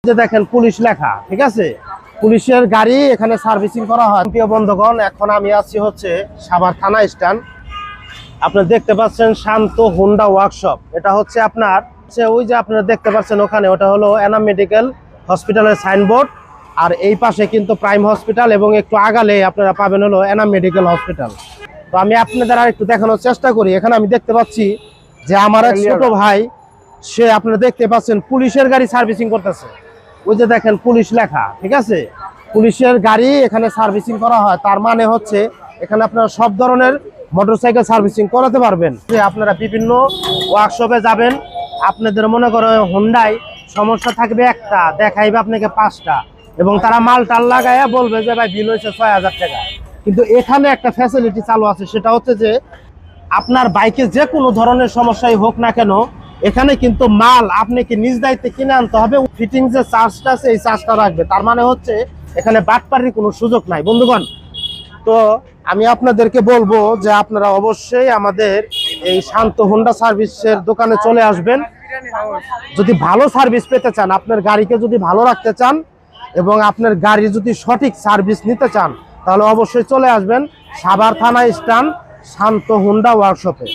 যে দেখেন পুলিশ লেখা, ঠিক আছে, পুলিশের গাড়ি এখানে সার্ভিসিং করা হয়। প্রিয় বন্ধুগণ, এখন আমি আছি হচ্ছে সাভার থানা স্ট্যান্ড। আপনারা দেখতে পাচ্ছেন শান্ত হোন্ডা ওয়ার্কশপ। এটা হচ্ছে আপনার ওই যে আপনারা দেখতে পাচ্ছেন ওখানে, ওটা হলো এনাম মেডিকেল হসপিটালের সাইনবোর্ড। আর এই পাশে কিন্তু প্রাইম হসপিটাল, এবং একটু আগালে আপনারা পাবেন হলো এনাম মেডিকেল হসপিটাল। তো আমি আপনাদের আর একটু দেখানোর চেষ্টা করি। এখানে আমি দেখতে পাচ্ছি যে আমার এক ছোট ভাই, সে আপনারা দেখতে পাচ্ছেন পুলিশের গাড়ি সার্ভিসিং করতেছে। ওই যে দেখেন পুলিশ লেখা, ঠিক আছে, পুলিশের গাড়ি এখানে সার্ভিসিং করা হয়। তার মানে হচ্ছে এখানে আপনারা সব ধরনের মোটরসাইকেল সার্ভিসিং করাতে পারবেন। যে আপনারা বিভিন্ন ওয়ার্কশপে যাবেন, আপনাদের মনে করো হোন্ডায় সমস্যা থাকবে একটা, দেখাইবে আপনাকে 5টা, এবং তারা মাল টাল লাগাইয়া বলবে যে ভাই বিল হয়েছে 6000 টাকা। কিন্তু এখানে একটা ফ্যাসিলিটি চালু আছে, সেটা হচ্ছে যে আপনার বাইকে যে কোনো ধরনের সমস্যাই হোক না কেন, এখানে কিন্তু মাল আপনাকে নিজ দায়িত্বে কিনে আনতে হবে। ফিটিং যে চার্জটা আছে এই চার্জটা রাখবে। তার মানে হচ্ছে এখানে বাটপারির কোনো সুযোগ নাই বন্ধুগণ। তো আমি আপনাদেরকে বলবো যে আপনারা অবশ্যই আমাদের এই শান্ত হোন্ডা সার্ভিসের দোকানে চলে আসবেন। যদি ভালো সার্ভিস পেতে চান, আপনার গাড়িকে যদি ভালো রাখতে চান, এবং আপনার গাড়ি যদি সঠিক সার্ভিস নিতে চান, তাহলে অবশ্যই চলে আসবেন সাভার থানা স্ট্যান্ড শান্ত হোন্ডা ওয়ার্কশপে।